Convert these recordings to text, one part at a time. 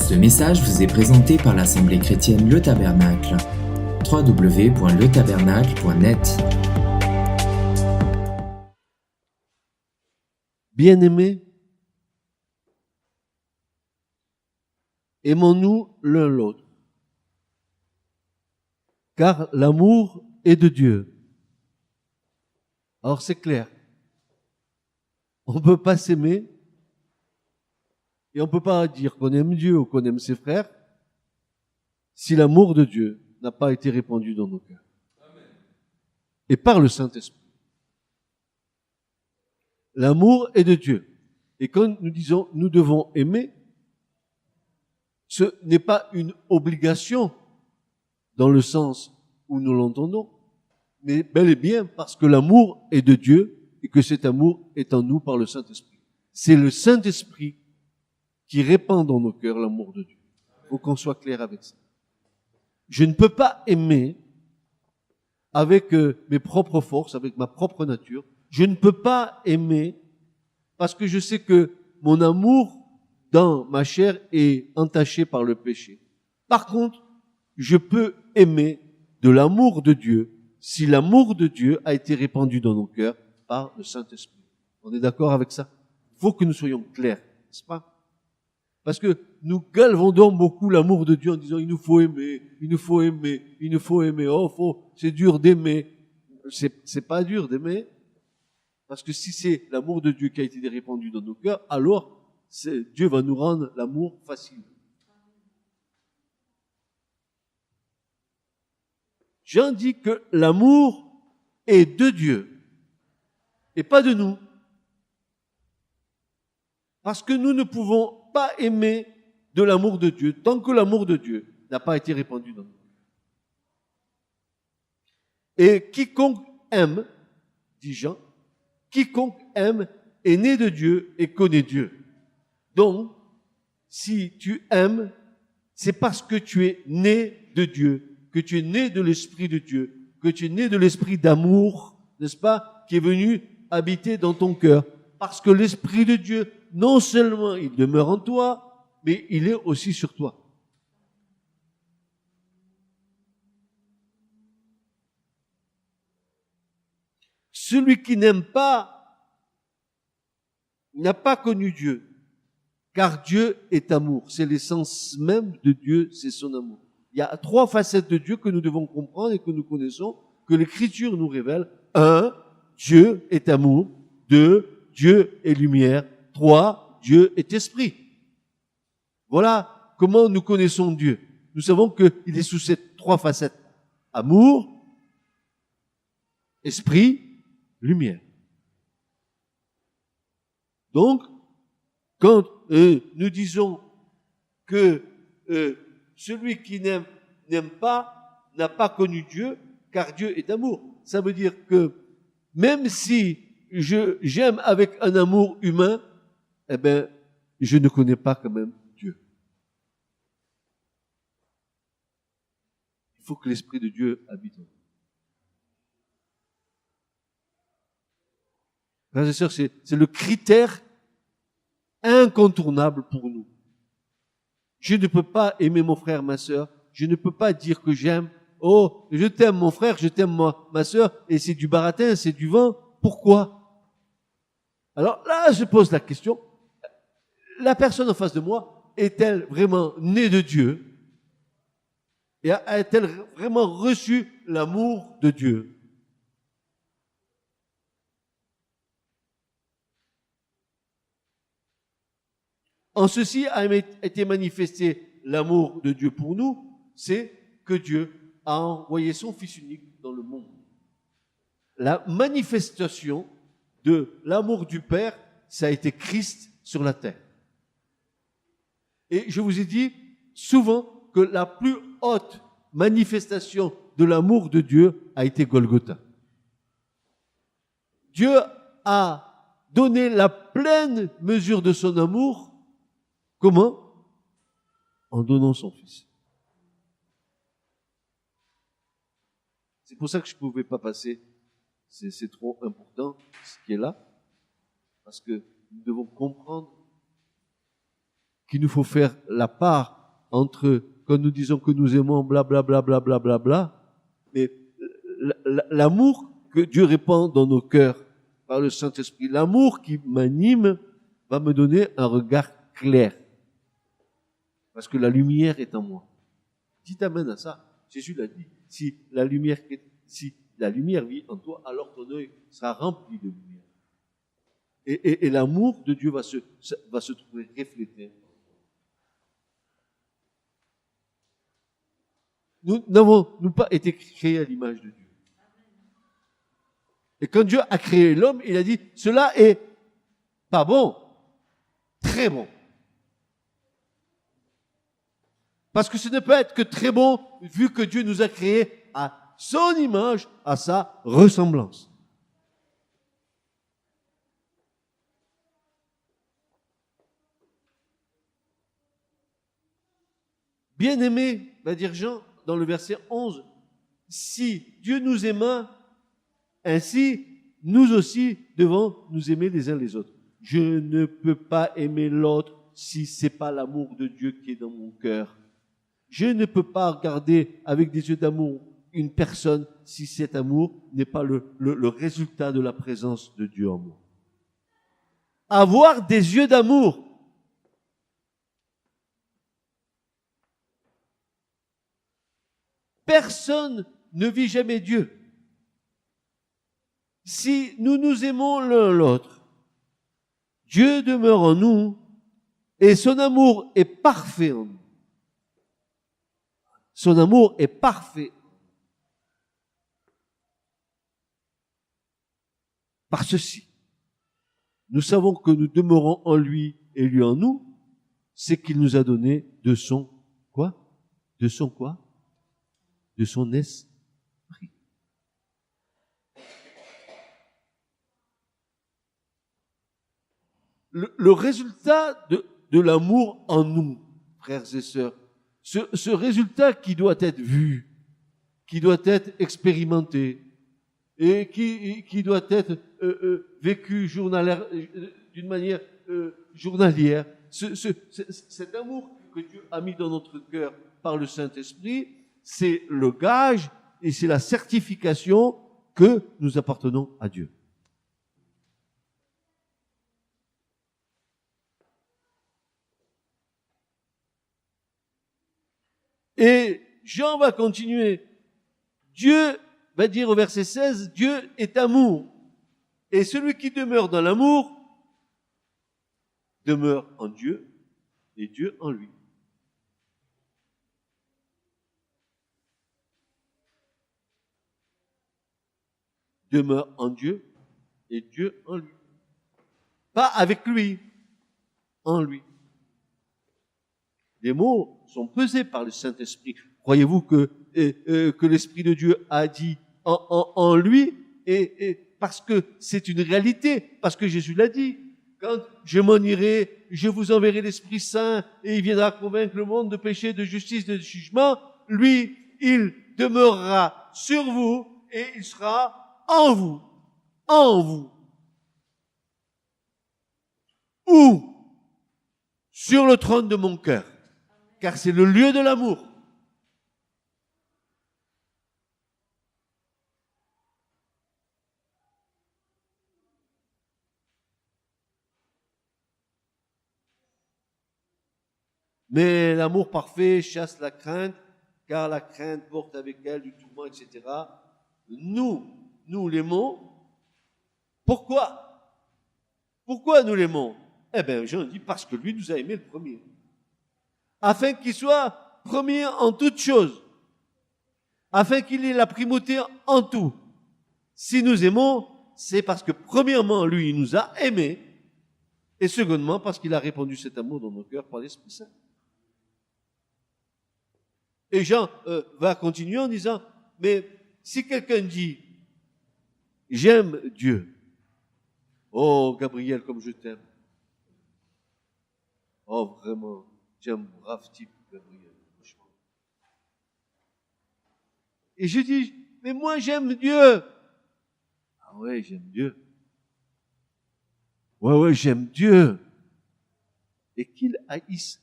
Ce message vous est présenté par l'Assemblée chrétienne Le Tabernacle. www.letabernacle.net. Bien-aimés, aimons-nous l'un l'autre, car l'amour est de Dieu. Alors c'est clair, on ne peut pas s'aimer et on ne peut pas dire qu'on aime Dieu ou qu'on aime ses frères si l'amour de Dieu n'a pas été répandu dans nos cœurs. Et par le Saint-Esprit. L'amour est de Dieu. Et quand nous disons nous devons aimer, ce n'est pas une obligation dans le sens où nous l'entendons, mais bel et bien parce que l'amour est de Dieu et que cet amour est en nous par le Saint-Esprit. C'est le Saint-Esprit qui répand dans nos cœurs l'amour de Dieu. Il faut qu'on soit clair avec ça. Je ne peux pas aimer avec mes propres forces, avec ma propre nature. Je ne peux pas aimer parce que je sais que mon amour dans ma chair est entaché par le péché. Par contre, je peux aimer de l'amour de Dieu si l'amour de Dieu a été répandu dans nos cœurs par le Saint-Esprit. On est d'accord avec ça? Il faut que nous soyons clairs, n'est-ce pas? Parce que nous galvaudons beaucoup l'amour de Dieu en disant il nous faut aimer, il nous faut aimer, il nous faut aimer. C'est dur d'aimer. C'est pas dur d'aimer. Parce que si c'est l'amour de Dieu qui a été répandu dans nos cœurs, alors Dieu va nous rendre l'amour facile. Jean dit que l'amour est de Dieu et pas de nous. Parce que nous ne pouvons pas aimer de l'amour de Dieu tant que l'amour de Dieu n'a pas été répandu dans nous. Et quiconque aime, dit Jean, quiconque aime est né de Dieu et connaît Dieu. Donc, si tu aimes, c'est parce que tu es né de Dieu, que tu es né de l'Esprit de Dieu, que tu es né de l'Esprit d'amour, n'est-ce pas, qui est venu habiter dans ton cœur. Parce que l'Esprit de Dieu, non seulement il demeure en toi, mais il est aussi sur toi. Celui qui n'aime pas n'a pas connu Dieu, car Dieu est amour. C'est l'essence même de Dieu, c'est son amour. Il y a 3 facettes de Dieu que nous devons comprendre et que nous connaissons, que l'Écriture nous révèle. 1, Dieu est amour. 2, Dieu est lumière. 3, Dieu est esprit. Voilà comment nous connaissons Dieu. Nous savons qu'il est sous ces 3 facettes. Amour, esprit, lumière. Donc, quand nous disons que celui qui n'aime pas n'a pas connu Dieu, car Dieu est amour. Ça veut dire que même si j'aime avec un amour humain, eh ben, je ne connais pas quand même Dieu. Il faut que l'Esprit de Dieu habite en nous. Frères et sœurs, c'est le critère incontournable pour nous. Je ne peux pas aimer mon frère, ma sœur. Je ne peux pas dire que j'aime. Oh, je t'aime mon frère, je t'aime ma sœur, et c'est du baratin, c'est du vent. Pourquoi? Alors là, je pose la question. La personne en face de moi, est-elle vraiment née de Dieu? Et a-t-elle vraiment reçu l'amour de Dieu? En ceci a été manifesté l'amour de Dieu pour nous, c'est que Dieu a envoyé son Fils unique dans le monde. La manifestation de l'amour du Père, ça a été Christ sur la terre. Et je vous ai dit souvent que la plus haute manifestation de l'amour de Dieu a été Golgotha. Dieu a donné la pleine mesure de son amour. Comment? En donnant son Fils. C'est pour ça que je ne pouvais pas passer. C'est trop important ce qui est là. Parce que nous devons comprendre qu'il nous faut faire la part entre quand nous disons que nous aimons blablabla, bla, bla, bla, bla, bla, mais l'amour que Dieu répand dans nos cœurs par le Saint-Esprit, l'amour qui m'anime va me donner un regard clair. Parce que la lumière est en moi. Dites amen à ça. Jésus l'a dit. Si la lumière vit en toi, alors ton œil sera rempli de lumière. Et l'amour de Dieu va se trouver reflété. Nous n'avons pas été créés à l'image de Dieu. Et quand Dieu a créé l'homme, il a dit, cela est pas bon, très bon. Parce que ce ne peut être que très bon, vu que Dieu nous a créés à son image, à sa ressemblance. Bien-aimé, va dire Jean dans le verset 11, si Dieu nous aima, ainsi nous aussi devons nous aimer les uns les autres. Je ne peux pas aimer l'autre si ce n'est pas l'amour de Dieu qui est dans mon cœur. Je ne peux pas regarder avec des yeux d'amour une personne si cet amour n'est pas le résultat de la présence de Dieu en moi. Avoir des yeux d'amour. Personne ne vit jamais Dieu. Si nous nous aimons l'un l'autre, Dieu demeure en nous et son amour est parfait en nous. Son amour est parfait. Par ceci, nous savons que nous demeurons en lui et lui en nous, c'est qu'il nous a donné de son quoi? De son quoi? De son esprit. Le résultat de l'amour en nous, frères et sœurs, ce résultat qui doit être vu, qui doit être expérimenté et qui doit être vécu d'une manière journalière, cet amour que Dieu a mis dans notre cœur par le Saint-Esprit, c'est le gage et c'est la certification que nous appartenons à Dieu. Et Jean va continuer. Dieu va dire au verset 16, Dieu est amour. Et celui qui demeure dans l'amour demeure en Dieu et Dieu en lui. Demeure en Dieu et Dieu en lui. Pas avec lui, en lui. Les mots sont pesés par le Saint-Esprit. Croyez-vous que l'Esprit de Dieu a dit en lui et parce que c'est une réalité, parce que Jésus l'a dit. Quand je m'en irai, je vous enverrai l'Esprit Saint et il viendra convaincre le monde de péché, de justice, de jugement. Lui, il demeurera sur vous et il sera en vous. En vous. Où? Sur le trône de mon cœur. Car c'est le lieu de l'amour. Mais l'amour parfait chasse la crainte, car la crainte porte avec elle du tourment, etc. Nous l'aimons. Pourquoi? Pourquoi nous l'aimons? Eh bien, Jean dit parce que lui nous a aimés le premier. Afin qu'il soit premier en toutes choses. Afin qu'il ait la primauté en tout. Si nous aimons, c'est parce que premièrement, lui, il nous a aimés. Et secondement, parce qu'il a répandu cet amour dans nos cœurs par l'Esprit Saint. Et Jean va continuer en disant, mais si quelqu'un dit, j'aime Dieu. Oh, Gabriel, comme je t'aime. Oh, vraiment, j'aime brave type, Gabriel, franchement. Et je dis, mais moi j'aime Dieu. Ah ouais, j'aime Dieu. Ouais, j'aime Dieu. Et qu'il haïsse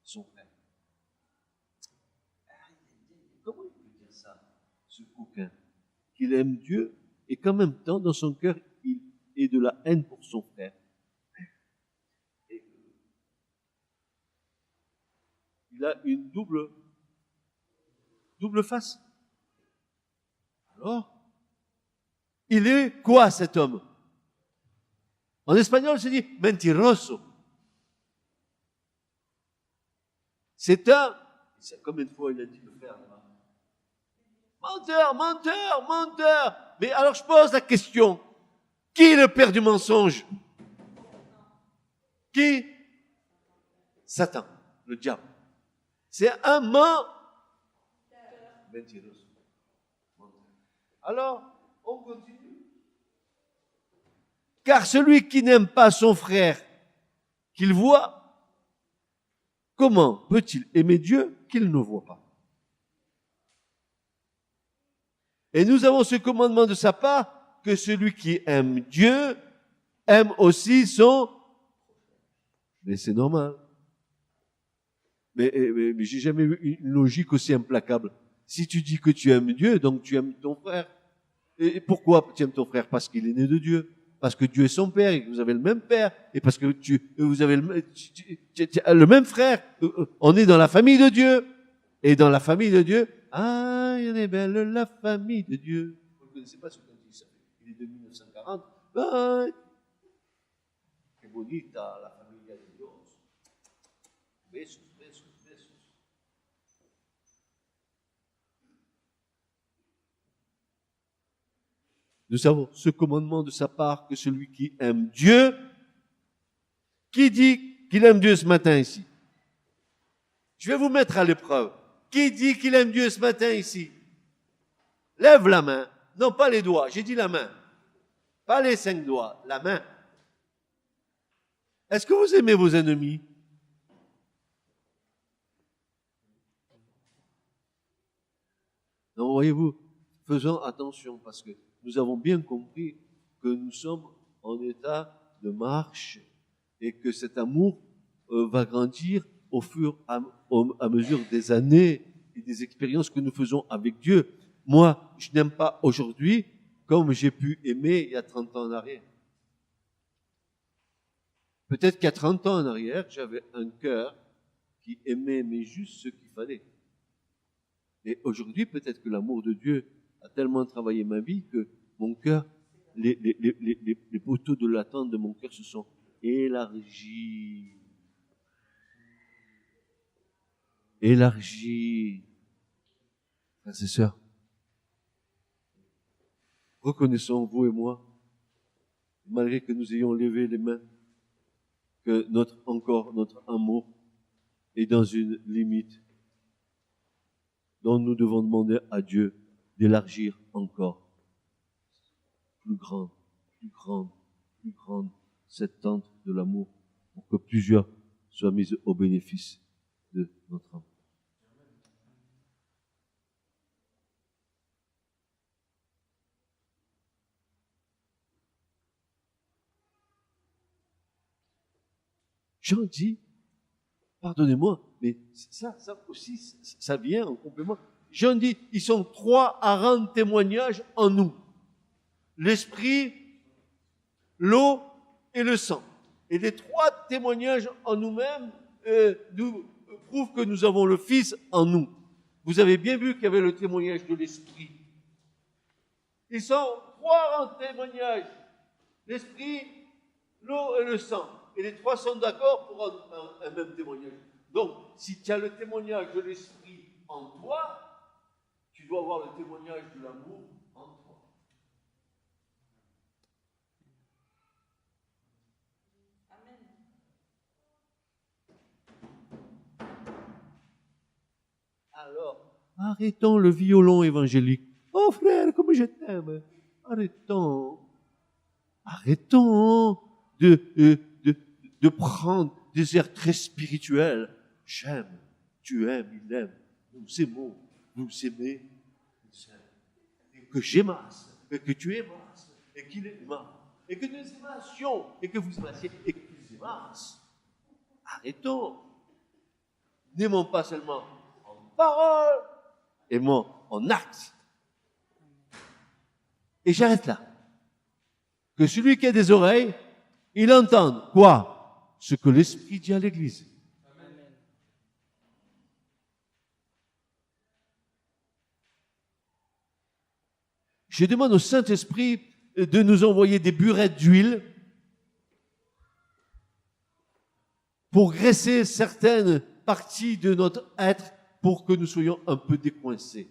son frère. ce coquin, qu'il aime Dieu et qu'en même temps, dans son cœur, il ait de la haine pour son frère. Et il a une double face. Alors, il est quoi cet homme? En espagnol, se dit mentiroso. C'est combien de fois il a dit le frère là? Menteur, menteur, menteur. Mais alors je pose la question, qui est le père du mensonge? Qui? Satan, le diable. C'est un menteur. Alors, on continue. Car celui qui n'aime pas son frère qu'il voit, comment peut-il aimer Dieu qu'il ne voit pas? Et nous avons ce commandement de sa part, que celui qui aime Dieu aime aussi son... Mais c'est normal. Mais j'ai jamais vu une logique aussi implacable. Si tu dis que tu aimes Dieu, donc tu aimes ton frère. Et pourquoi tu aimes ton frère? Parce qu'il est né de Dieu. Parce que Dieu est son père et que vous avez le même père. Et parce que vous avez le même frère. On est dans la famille de Dieu. Et dans la famille de Dieu, ah, il est belle la famille de Dieu. Vous ne connaissez pas ce qu'on dit, ça. Il est de 1940. Ah, que bonita la familia de Dios. Besos, besos, besos. Nous avons ce commandement de sa part, que celui qui aime Dieu, qui dit qu'il aime Dieu ce matin ici? Je vais vous mettre à l'épreuve. Qui dit qu'il aime Dieu ce matin ici? Lève la main. Non, pas les doigts. J'ai dit la main. Pas les 5 doigts. La main. Est-ce que vous aimez vos ennemis? Non, voyez-vous, faisons attention parce que nous avons bien compris que nous sommes en état de marche et que cet amour va grandir au fur et à mesure des années et des expériences que nous faisons avec Dieu. Moi, je n'aime pas aujourd'hui comme j'ai pu aimer il y a 30 ans en arrière. Peut-être qu'il y a 30 ans en arrière, j'avais un cœur qui aimait mais juste ce qu'il fallait. Et aujourd'hui, peut-être que l'amour de Dieu a tellement travaillé ma vie que mon cœur, les poteaux de l'attente de mon cœur se sont élargis. Élargis. Frères et sœurs, reconnaissons, vous et moi, malgré que nous ayons levé les mains, que notre amour est dans une limite dont nous devons demander à Dieu d'élargir encore. Plus grande cette tente de l'amour pour que plusieurs soient mis au bénéfice de notre amour. Jean dit, pardonnez-moi, mais ça aussi, ça vient en complément. Jean dit, ils sont 3 à rendre témoignage en nous. L'esprit, l'eau et le sang. Et les 3 témoignages en nous-mêmes nous prouvent que nous avons le Fils en nous. Vous avez bien vu qu'il y avait le témoignage de l'esprit. Ils sont 3 à rendre témoignage. L'esprit, l'eau et le sang. Et les 3 sont d'accord pour rendre un même témoignage. Donc, si tu as le témoignage de l'esprit en toi, tu dois avoir le témoignage de l'amour en toi. Amen. Alors, arrêtons le violon évangélique. Oh frère, comme je t'aime. Arrêtons de prendre des airs très spirituels. J'aime, tu aimes, il aime, nous aimons, vous aimez, et que j'aimasse, et que tu aimasses, et qu'il aimasse, et que nous aimassions, et que vous aimassiez, et que vous aimassent. Arrêtons. N'aimons pas seulement en parole, aimons en acte. Et j'arrête là. Que celui qui a des oreilles, il entende quoi? Ce que l'Esprit dit à l'Église. Je demande au Saint-Esprit de nous envoyer des burettes d'huile pour graisser certaines parties de notre être pour que nous soyons un peu décoincés.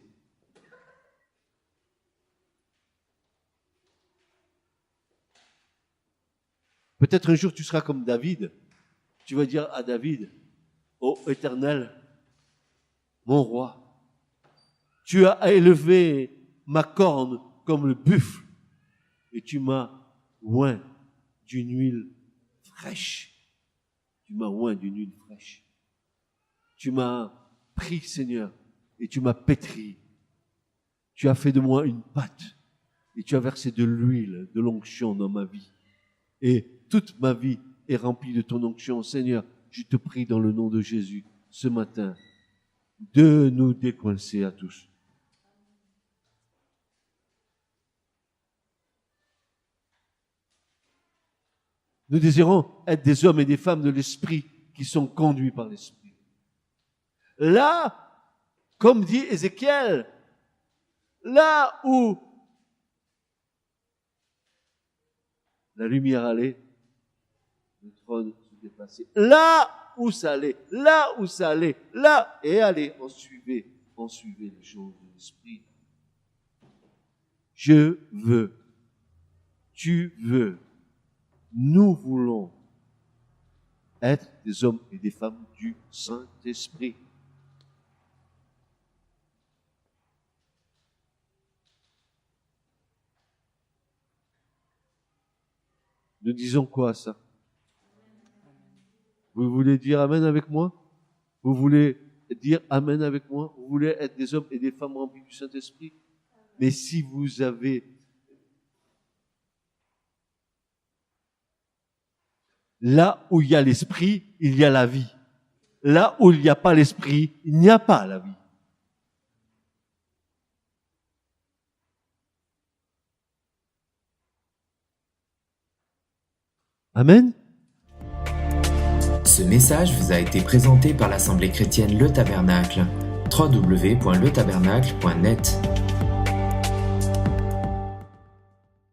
Peut-être un jour tu seras comme David. Tu vas dire à David, ô Éternel, mon roi, tu as élevé ma corne comme le buffle et tu m'as oint d'une huile fraîche. Tu m'as oint d'une huile fraîche. Tu m'as pris, Seigneur, et tu m'as pétri. Tu as fait de moi une pâte et tu as versé de l'huile, de l'onction dans ma vie. Et toute ma vie est remplie de ton onction. Seigneur, je te prie dans le nom de Jésus, ce matin, de nous décoincer à tous. Nous désirons être des hommes et des femmes de l'Esprit qui sont conduits par l'Esprit. Là, comme dit Ézéchiel, là où la lumière allait, le trône se déplaçait. Là où ça allait, là, et allez, on suivait les choses de l'Esprit. Je veux, tu veux, nous voulons être des hommes et des femmes du Saint-Esprit. Nous disons quoi à ça? Vous voulez dire Amen avec moi? Vous voulez dire Amen avec moi? Vous voulez être des hommes et des femmes remplis du Saint-Esprit? Mais si vous avez là où il y a l'Esprit, il y a la vie. Là où il n'y a pas l'Esprit, il n'y a pas la vie. Amen. Ce message vous a été présenté par l'Assemblée chrétienne Le Tabernacle. www.letabernacle.net